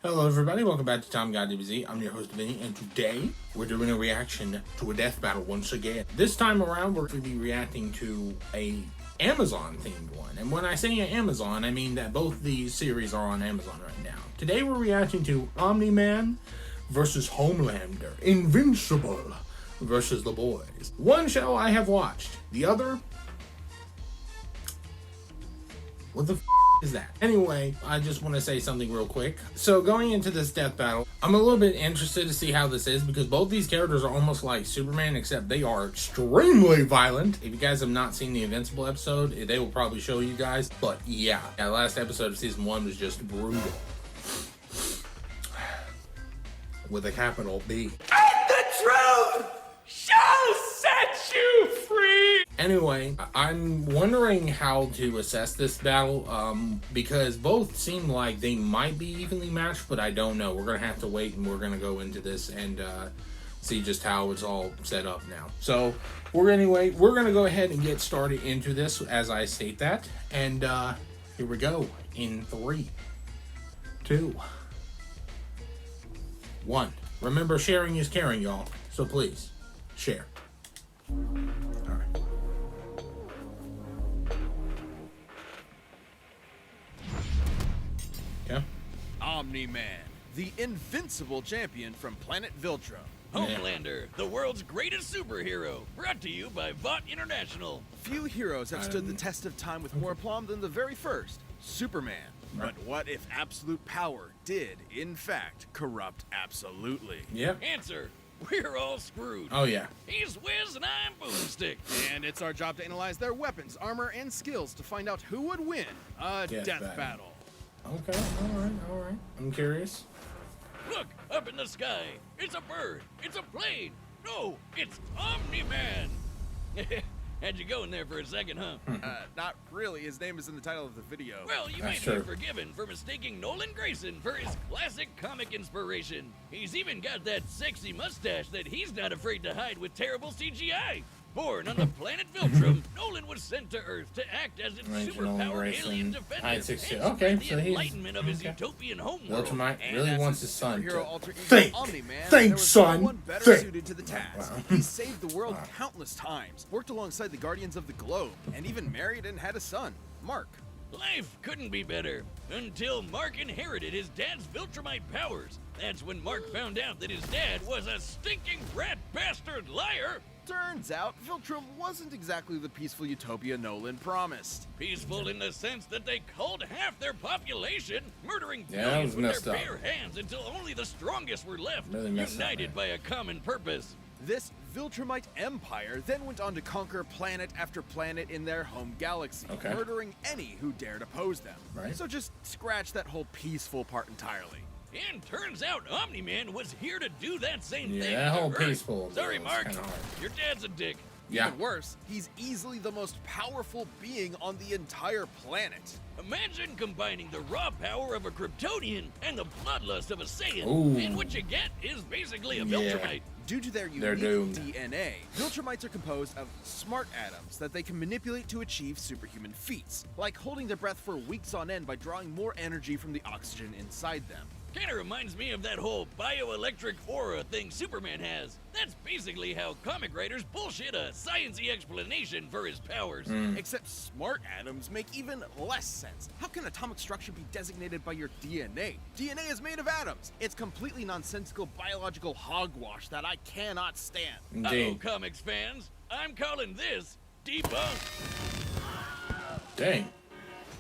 Hello everybody, welcome back to Tom God DBZ. I'm your host Vinny, and today we're doing a reaction to a death battle once again. This time around we're going to be reacting to a Amazon themed one. And when I say Amazon, I mean that both these series are on Amazon right now. Today we're reacting to Omni-Man versus Homelander. Invincible versus The Boys. One show I have watched. The other... what the is that? Anyway, I just want to say something real quick. So going into this death battle, I'm a little bit interested to see how this is because both these characters are almost like Superman, except they are extremely violent. If you guys have not seen the Invincible episode, they will probably show you guys. But yeah, that last episode of season 1 was just brutal. With a capital B. And the truth shall set you free! Anyway, I'm wondering how to assess this battle, because both seem like they might be evenly matched, but I don't know. We're going to have to wait, and we're going to go into this and see just how it's all set up now. So, we're going to go ahead and get started into this as I state that, and here we go in 3, 2, 1. Remember, sharing is caring, y'all, so please, share. Omni-Man, the invincible champion from planet Viltrum. Homelander, the world's greatest superhero, brought to you by Vought International. Few heroes have stood the test of time with more aplomb than the very first, Superman. But what if absolute power did, in fact, corrupt absolutely? Yeah. Answer, we're all screwed. Oh, yeah. He's Wiz and I'm Boomstick. And it's our job to analyze their weapons, armor, and skills to find out who would win a death battle. Okay, alright. I'm curious. Look, up in the sky. It's a bird. It's a plane. No, it's Omni-Man. Had you going there for a second, huh? Not really. His name is in the title of the video. Well, you That's may true. be forgiven for mistaking Nolan Grayson for his classic comic inspiration. He's even got that sexy mustache that he's not afraid to hide with terrible CGI. Born on the planet Viltrum, Nolan was sent to Earth to act as its superpowered alien defender and spread the enlightenment of his utopian homeworld. Ultimate really wants his son to alter ego think. Omni-Man, Think, there was son. no one better Think. suited to the task. Wow. He saved the world countless times, worked alongside the Guardians of the Globe, and even married and had a son, Mark. Life couldn't be better until Mark inherited his dad's Viltrumite powers. That's when Mark found out that his dad was a stinking rat bastard liar. Turns out, Viltrum wasn't exactly the peaceful utopia Nolan promised. Peaceful in the sense that they culled half their population, murdering Yeah, that billions was with their messed bare hands until only the strongest were left, Really messed up, united man. by a common purpose. This Viltrumite empire then went on to conquer planet after planet in their home galaxy, Okay. murdering any who dared oppose them. Right. So just scratch that whole peaceful part entirely. And turns out Omni-Man was here to do that same Yeah, thing. that to whole Earth. peaceful Sorry, deal is Mark. kinda hard. Your dad's a dick. Yeah. Even worse, he's easily the most powerful being on the entire planet. Imagine combining the raw power of a Kryptonian and the bloodlust of a Saiyan, Ooh. and what you get is basically a Yeah. Viltrumite. Due to their They're unique doomed. DNA, Viltrumites are composed of smart atoms that they can manipulate to achieve superhuman feats, like holding their breath for weeks on end by drawing more energy from the oxygen inside them. Kinda reminds me of that whole bioelectric aura thing Superman has. That's basically how comic writers bullshit a science-y explanation for his powers. Except smart atoms make even less sense. How can atomic structure be designated by your DNA? DNA is made of atoms. It's completely nonsensical biological hogwash that I cannot stand. Uh-oh, Indeed. comics fans. I'm calling this debunked. Dang.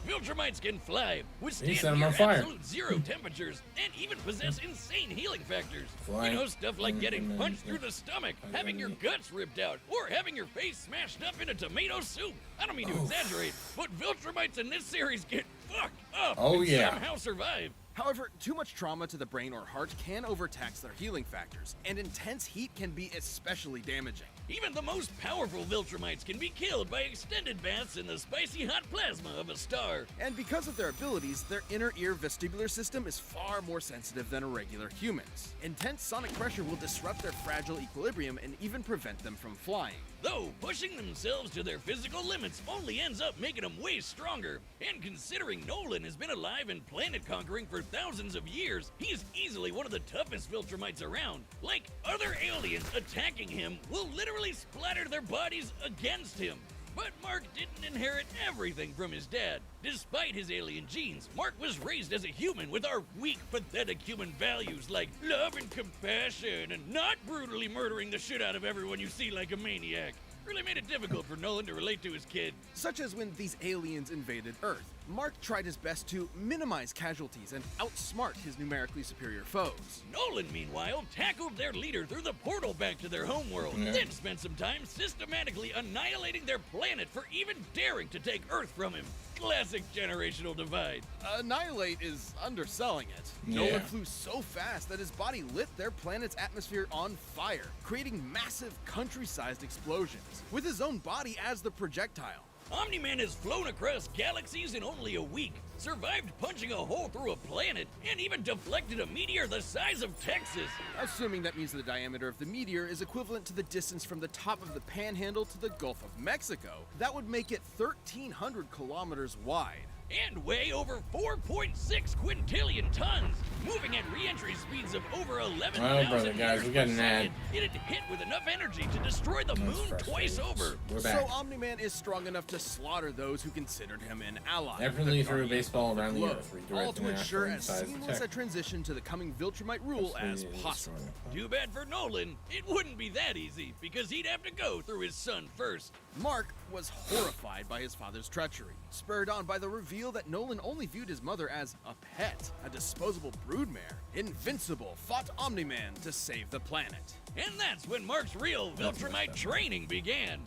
Viltrumites can fly, withstand set 'em near on fire. absolute zero temperatures, and even possess insane healing factors. Flying. You know, stuff like getting punched through the stomach, having your guts ripped out, or having your face smashed up into tomato soup. I don't mean to exaggerate, but Viltrumites in this series get fucked up Oh, and yeah. somehow survive. However, too much trauma to the brain or heart can overtax their healing factors, and intense heat can be especially damaging. Even the most powerful Viltrumites can be killed by extended baths in the spicy hot plasma of a star. And because of their abilities, their inner ear vestibular system is far more sensitive than a regular human's. Intense sonic pressure will disrupt their fragile equilibrium and even prevent them from flying. Though pushing themselves to their physical limits only ends up making them way stronger. And considering Nolan has been alive and planet conquering for thousands of years, he's easily one of the toughest Viltrumites around. Like, other aliens attacking him will literally splatter their bodies against him. But Mark didn't inherit everything from his dad. Despite his alien genes, Mark was raised as a human with our weak, pathetic human values like love and compassion and not brutally murdering the shit out of everyone you see like a maniac. Really made it difficult for Nolan to relate to his kid. Such as when these aliens invaded Earth. Mark tried his best to minimize casualties and outsmart his numerically superior foes. Nolan, meanwhile, tackled their leader through the portal back to their homeworld, then spent some time systematically annihilating their planet for even daring to take Earth from him. Classic generational divide. Annihilate is underselling it. Nolan flew so fast that his body lit their planet's atmosphere on fire, creating massive country-sized explosions, with his own body as the projectile. Omni-Man has flown across galaxies in only a week, survived punching a hole through a planet, and even deflected a meteor the size of Texas. Assuming that means the diameter of the meteor is equivalent to the distance from the top of the Panhandle to the Gulf of Mexico, that would make it 1,300 kilometers wide. And weigh over 4.6 quintillion tons, moving at re-entry speeds of over 11,000 Well, brother, guys, we got an ad. It had hit with enough energy to destroy the moon twice over. We're back. So Omni-Man is strong enough to slaughter those who considered him an ally. Definitely threw a baseball around the globe, earth, all to redirecting ensure after as inside seamless the a transition to the coming Viltrumite rule as possible. Too bad for Nolan, it wouldn't be that easy, because he'd have to go through his son first. Mark was horrified by his father's treachery, spurred on by the reveal that Nolan only viewed his mother as a pet, a disposable broodmare. Invincible fought Omni-Man to save the planet. And that's when Mark's real Viltrumite training began.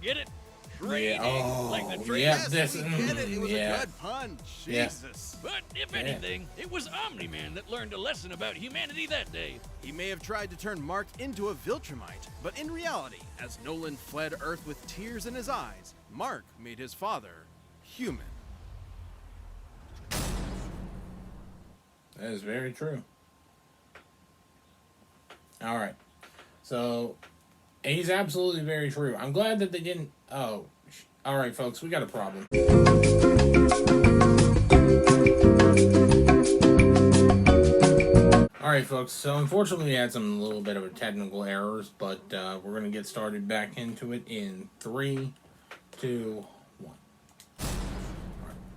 Get it? Training, like the train. Yeah, Yes, we get it. It was a good pun. Jesus. But if anything, it was Omni-Man that learned a lesson about humanity that day. He may have tried to turn Mark into a Viltrumite, but in reality, as Nolan fled Earth with tears in his eyes, Mark made his father human. That is very true. All right. So, he's absolutely very true. I'm glad that they didn't... Oh, all right, folks, we got a problem. All right, folks, so unfortunately we had some little bit of a technical errors, but we're going to get started back into it in 3, 2, 1.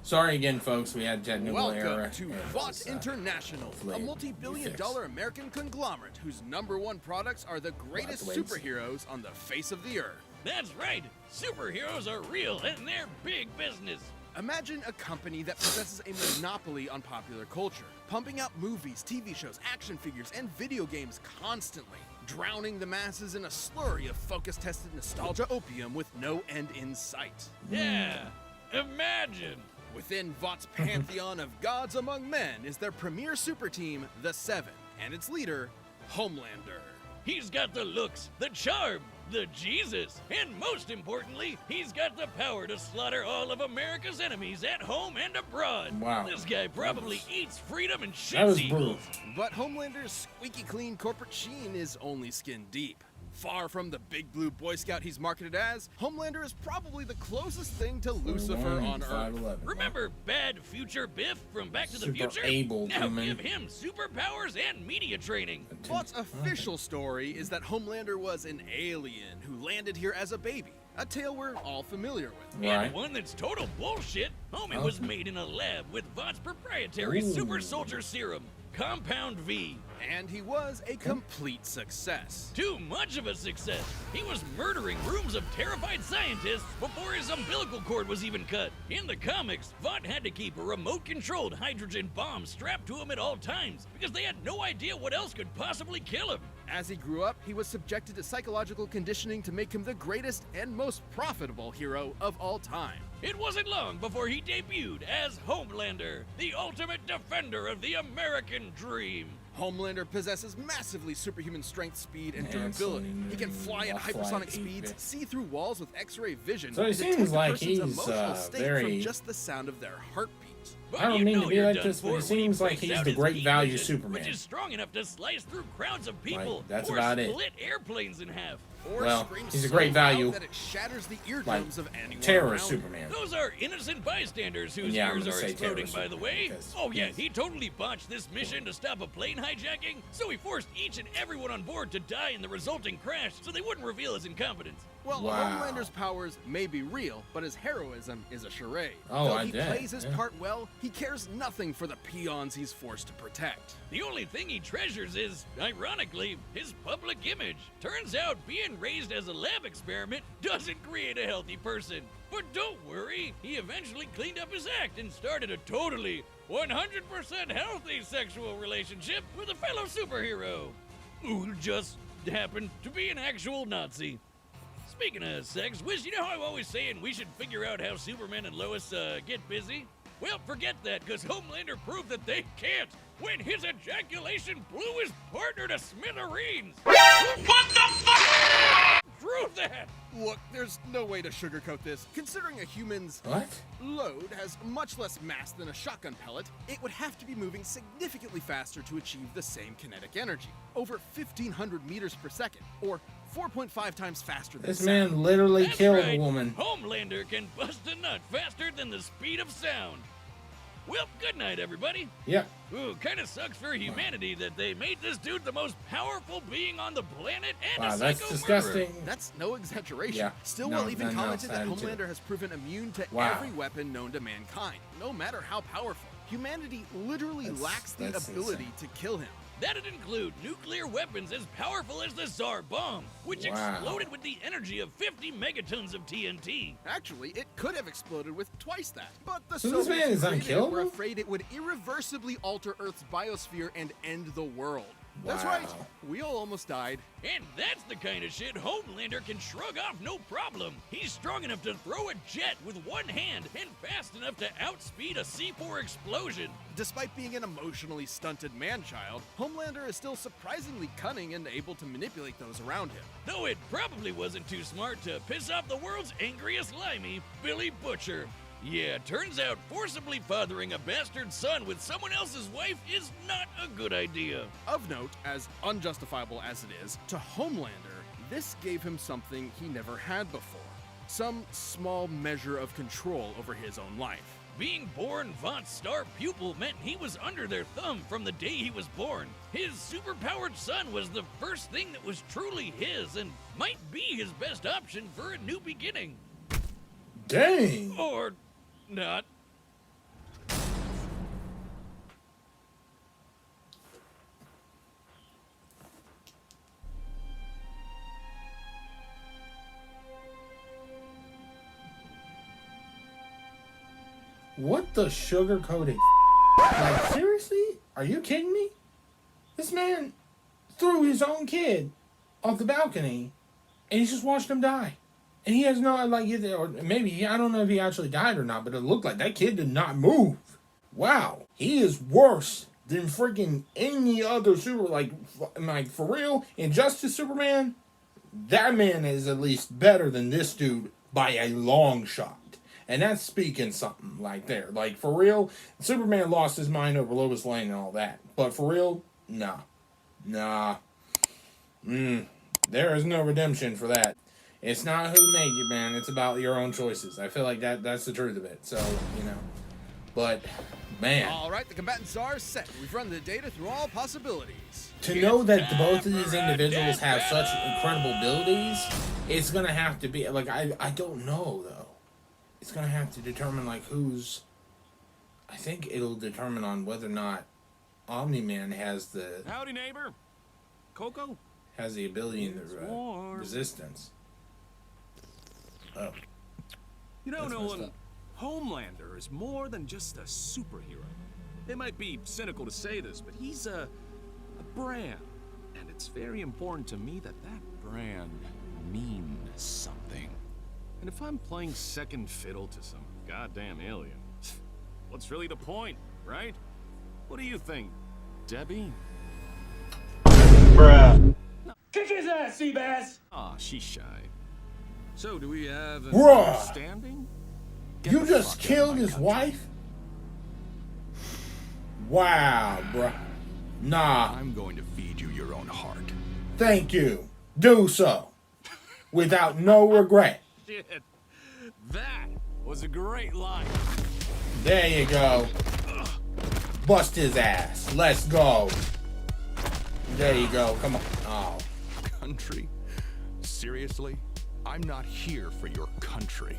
Sorry again, folks, we had technical error. Welcome to Vought International, a multi-billion-dollar American conglomerate whose #1 products are the greatest superheroes on the face of the earth. That's right, superheroes are real and they're big business. Imagine a company that possesses a monopoly on popular culture, pumping out movies, TV shows, action figures, and video games constantly, drowning the masses in a slurry of focus-tested nostalgia opium with no end in sight. Yeah, imagine. Within Vought's pantheon of gods among men is their premier super team, the Seven, and its leader, Homelander. He's got the looks, the charm, the Jesus, and most importantly, he's got the power to slaughter all of America's enemies at home and abroad. Wow. This guy probably eats freedom and That was shits brutal. eagles. But Homelander's squeaky clean corporate sheen is only skin deep. Far from the big blue Boy Scout he's marketed as, Homelander is probably the closest thing to Lucifer on Earth. Remember Bad Future Biff from Back to the Super Future? able now human. give him superpowers and media training. Vought's official story is that Homelander was an alien who landed here as a baby, a tale we're all familiar with. Right. And one that's total bullshit. Homie was made in a lab with Vought's proprietary super soldier serum, Compound V. And he was a complete success. Too much of a success. He was murdering rooms of terrified scientists before his umbilical cord was even cut. In the comics, Vought had to keep a remote-controlled hydrogen bomb strapped to him at all times because they had no idea what else could possibly kill him. As he grew up, he was subjected to psychological conditioning to make him the greatest and most profitable hero of all time. It wasn't long before he debuted as Homelander, the ultimate defender of the American dream. Homelander possesses massively superhuman strength, speed, and durability. He can fly at hypersonic speeds, see through walls with X-ray vision, So it and detect seems a like person's he's emotional state very from just the sound of their heartbeat. I don't you mean know to be you're like done this, but for it when he seems like breaks he's out the his great heat value vision, Superman. which is strong enough to slice through crowds of people, Like, that's or about it. split airplanes in half. Or Well, screams he's a so great loud value, that it shatters the eardrums of anyone terrorist around him. Superman. Those are innocent bystanders whose Yeah, I'm ears gonna are say exploding, terrorist by the way. because Oh yeah, he's- he totally botched this mission to stop a plane hijacking, so he forced each and everyone on board to die in the resulting crash so they wouldn't reveal his incompetence. Well, Wow. Homelander's powers may be real, but his heroism is a charade. Oh, Though I he bet, plays his yeah. part well, he cares nothing for the peons he's forced to protect. The only thing he treasures is, ironically, his public image. Turns out being raised as a lab experiment doesn't create a healthy person. But don't worry, he eventually cleaned up his act and started a totally 100% healthy sexual relationship with a fellow superhero, who just happened to be an actual Nazi. Speaking of sex, Wiz, you know how I'm always saying we should figure out how Superman and Lois get busy? Well, forget that, because Homelander proved that they can't when his ejaculation blew his partner to smithereens. What the fuck? Prove that! Look, there's no way to sugarcoat this. Considering a human's What? load has much less mass than a shotgun pellet, it would have to be moving significantly faster to achieve the same kinetic energy, over 1,500 meters per second, or 4.5 times faster than This sound. man literally That's killed right. a woman. Homelander can bust a nut faster than the speed of sound. Well, good night, everybody. Yep. Ooh, kinda sucks for humanity that they made this dude the most powerful being on the planet and Wow, a that's psycho disgusting. murderer. That's no exaggeration. Yeah. Stillwell No, even no, commented that sad too. Homelander has proven immune to Wow. every weapon known to mankind, no matter how powerful. Humanity literally lacks the That's ability insane. to kill him. That'd include nuclear weapons as powerful as the Tsar bomb, which Wow. exploded with the energy of 50 megatons of TNT. Actually, it could have exploded with twice that. But the So this Soviets man is who created it were unkillable? afraid it would irreversibly alter Earth's biosphere and end the world. That's right. Wow. We all almost died. And that's the kind of shit Homelander can shrug off no problem. He's strong enough to throw a jet with one hand and fast enough to outspeed a C4 explosion. Despite being an emotionally stunted man-child, Homelander is still surprisingly cunning and able to manipulate those around him. Though it probably wasn't too smart to piss off the world's angriest limey, Billy Butcher. Yeah, turns out forcibly fathering a bastard son with someone else's wife is not a good idea. Of note, as unjustifiable as it is, to Homelander, this gave him something he never had before. Some small measure of control over his own life. Being born Vought's star pupil meant he was under their thumb from the day he was born. His superpowered son was the first thing that was truly his and might be his best option for a new beginning. Dang. Or not. What the sugar-coated Like, seriously? Are you kidding me? This man threw his own kid off the balcony, and he just watched him die. And he has no, like, or maybe, I don't know if he actually died or not, but it looked like that kid did not move. Wow. He is worse than freaking any other super, like for real, Injustice Superman, that man is at least better than this dude by a long shot. And that's speaking something like there. Like, for real, Superman lost his mind over Lois Lane and all that. But for real, nah. There is no redemption for that. It's not who made you, man. It's about your own choices. I feel like that's the truth of it. So, you know. But, man. All right, the combatants are set. We've run the data through all possibilities. To know that both of these individuals have such incredible abilities, it's going to have to be, like, I don't know, though. It's going to have to determine, like, who's... I think it'll determine on whether or not Omni-Man has the... Howdy, neighbor. Coco? Has the ability and the resistance. Oh. You know, That's messed Nolan, up. Homelander is more than just a superhero. It might be cynical to say this, but he's a brand. And it's very important to me that that brand means something. And if I'm playing second fiddle to some goddamn alien, what's really the point, right? What do you think, Debbie? Bruh. Kick his ass, Seabass! Aw, she's shy. So, do we have an Bruh. understanding? Get You the just fuck out of killed my his country. wife? Wow, bruh. Nah. I'm going to feed you your own heart. Thank you. Do so. Without no regret. Shit. That was a great line. There you go. Bust his ass. Let's go. There you go. Come on. Oh. Country? Seriously? I'm not here for your country.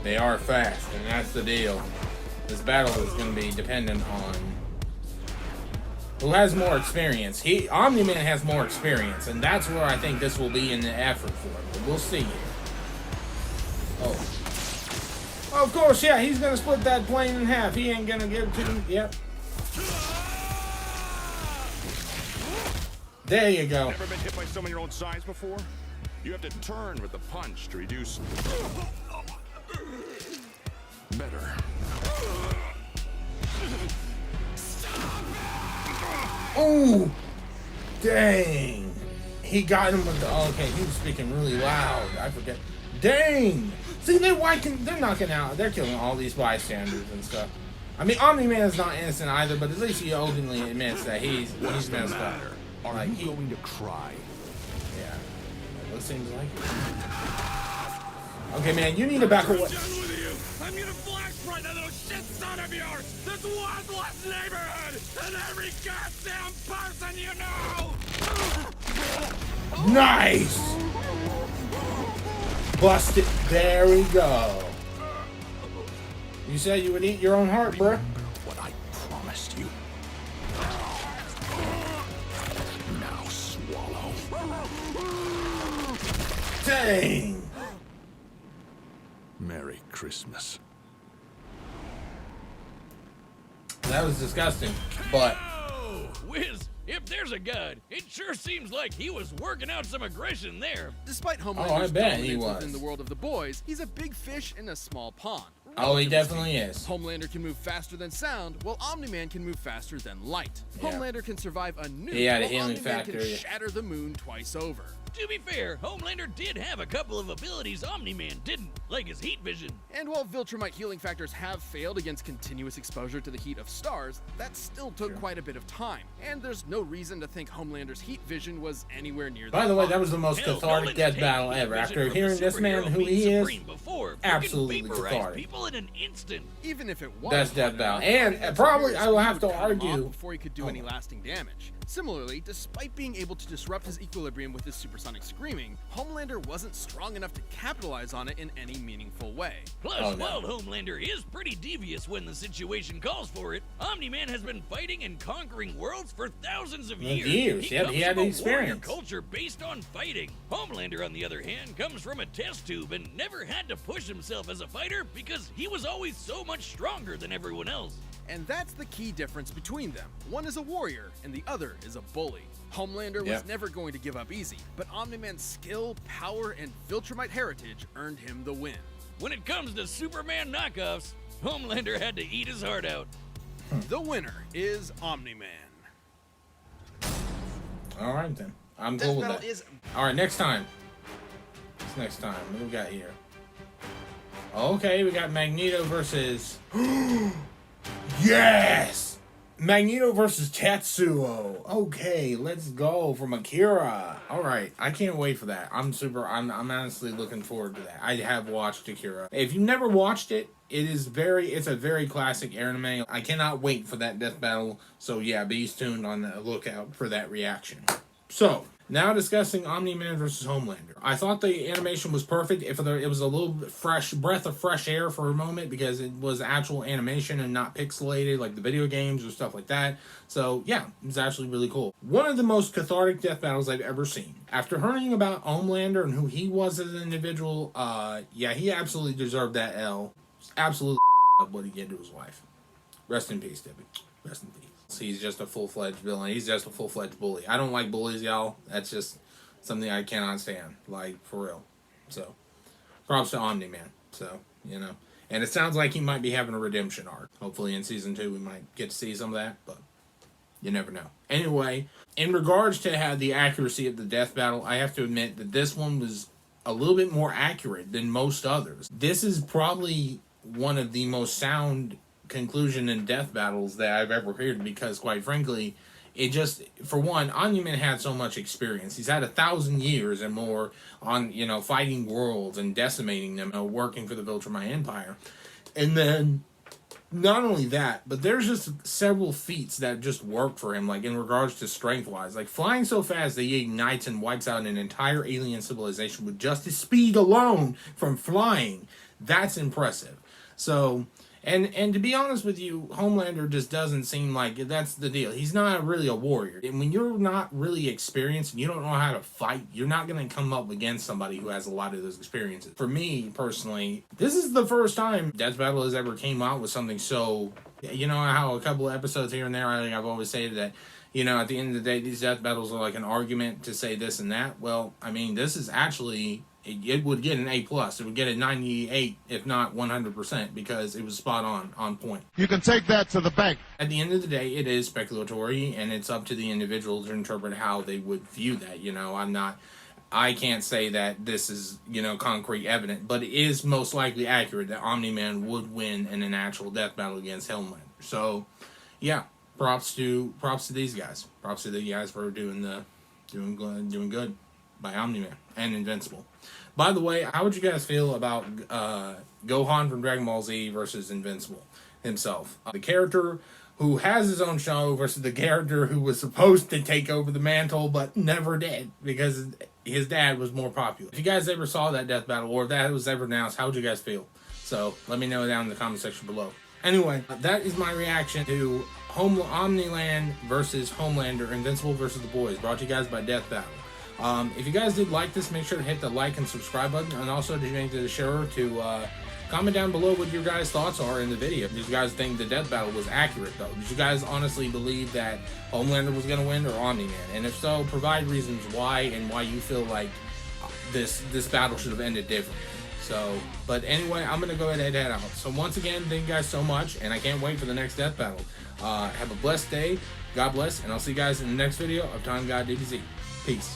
They are fast, and that's the deal. This battle is going to be dependent on who has more experience. Omni-Man has more experience, and that's where I think this will be in the effort for it. But we'll see. Oh, of course, yeah, he's going to split that plane in half. He ain't going to give to him. Yep. There you go. Ever been hit by someone your own size before? You have to turn with the punch to reduce. Better. Ooh, dang. He got him with the, oh, okay, he was speaking really loud. I forget. Dang. See, they're knocking out, they're killing all these bystanders and stuff. I mean, Omni-Man is not innocent either, but at least he openly admits that he's messed up. Are Like, you going to cry? Yeah. What seems like it. Okay, man, you need to back away. I'm gonna flash right that little shit son of yours! This worthless neighborhood! And every goddamn person you know! Nice! Bust it. There we go. You said you would eat your own heart, bruh. What I promised you. Now swallow. Dang! Merry Christmas. That was disgusting, but Oh, Wiz, if there's a god, it sure seems like he was working out some aggression there. Despite I Homelander's bet he dominance was. within the world of the boys, he's a big fish in a small pond. oh, he definitely is. Homelander can move faster than sound, while Omni-Man can move faster than light. Yeah. Homelander can survive a nuke, He had a while healing Omni-Man factor, can yeah. shatter the moon twice over. To be fair, Homelander did have a couple of abilities Omni-Man didn't, like his heat vision. And while Viltrumite healing factors have failed against continuous exposure to the heat of stars, that still took quite a bit of time. And there's no reason to think Homelander's heat vision was anywhere near By the way, high. that was the most Hell, cathartic Nolan's death taken battle heat ever. vision After from hearing the this man superhero who he being is, supreme before, absolutely freaking vaporized cathartic. people in an instant. Even if it was Best death hot battle. enough, And Omni-Man's probably, I will speed have to would cut him off argue- before he could do any lasting damage. Similarly, despite being able to disrupt his equilibrium with his supersonic screaming, Homelander wasn't strong enough to capitalize on it in any meaningful way. Plus, Oh, no. while Homelander is pretty devious when the situation calls for it, Omni-Man has been fighting and conquering worlds for thousands of years. Yep, comes he had from the a warrior experience. culture based on fighting. Homelander, on the other hand, comes from a test tube and never had to push himself as a fighter because he was always so much stronger than everyone else. And that's the key difference between them. One is a warrior, and the other is a bully. Homelander Yep. was never going to give up easy, but Omni-Man's skill, power, and Viltrumite heritage earned him the win. When it comes to Superman knockoffs, Homelander had to eat his heart out. The winner is Omni-Man. All right, then. I'm cool with that. All right, next time. What's next time? What do we got here? Okay, we got Magneto versus... Yes! Magneto versus Tetsuo. Okay, let's go from Akira. All right, I can't wait for that. I'm honestly looking forward to that. I have watched Akira. If you've never watched it, it's a very classic anime. I cannot wait for that death battle. So yeah, be tuned on the lookout for that reaction. So, now discussing Omni-Man versus Homelander. I thought the animation was perfect. It was a little breath of fresh air for a moment because it was actual animation and not pixelated like the video games or stuff like that. So yeah, it was actually really cool. One of the most cathartic death battles I've ever seen. After hearing about Homelander and who he was as an individual, yeah, he absolutely deserved that L. Absolutely what he did to his wife. Rest in peace, Debbie. Rest in peace. He's just a full-fledged villain. He's just a full-fledged bully. I don't like bullies, y'all. That's just something I cannot stand. Like, for real. So, props to Omni-Man. So, you know. And it sounds like he might be having a redemption arc. Hopefully in Season 2 we might get to see some of that. But, You never know. Anyway, in regards to how the accuracy of the death battle, I have to admit that this one was a little bit more accurate than most others. This is probably one of the most sound conclusion in death battles that I've ever heard, because quite frankly, it just, for one, Omni-Man had so much experience. He's had 1,000 years and more on, you know, fighting worlds and decimating them, working for the Viltrumite Empire. And then, not only that, but there's just several feats that just work for him, like in regards to strength-wise. Like flying so fast that he ignites and wipes out an entire alien civilization with just his speed alone from flying. That's impressive. So, and to be honest with you, Homelander just doesn't seem like that's the deal. He's not really a warrior. And when you're not really experienced and you don't know how to fight, you're not going to come up against somebody who has a lot of those experiences. For me, personally, this is the first time Death Battle has ever came out with something so, you know how a couple of episodes here and there, I think I've always said that, you know, at the end of the day, these death battles are like an argument to say this and that. Well, I mean, this is actually, it would get an A+. It would get a 98, if not 100%, because it was spot on point. You can take that to the bank. At the end of the day, it is speculatory, and it's up to the individual to interpret how they would view that. You know, I can't say that this is, you know, concrete evidence, but it is most likely accurate that Omni-Man would win in an actual death battle against Homelander. So, yeah, props to these guys. Props to the guys for doing good by Omni-Man and Invincible. By the way, how would you guys feel about Gohan from Dragon Ball Z versus Invincible himself? The character who has his own show versus the character who was supposed to take over the mantle but never did because his dad was more popular. If you guys ever saw that death battle, or if that was ever announced, how would you guys feel? So let me know down in the comment section below. Anyway, that is my reaction to Omni-Man versus Homelander, Invincible versus the Boys, brought to you guys by Death Battle. If you guys did like this, make sure to hit the like and subscribe button, and also to make sure to comment down below what your guys' thoughts are in the video. Did you guys think the death battle was accurate, though? Did you guys honestly believe that Homelander was going to win, or Omni-Man? And if so, provide reasons why, and why you feel like this battle should have ended differently. So, but anyway, I'm going to go ahead and head out. So once again, thank you guys so much, and I can't wait for the next death battle. Have a blessed day. God bless, and I'll see you guys in the next video of Time God DBZ. Peace.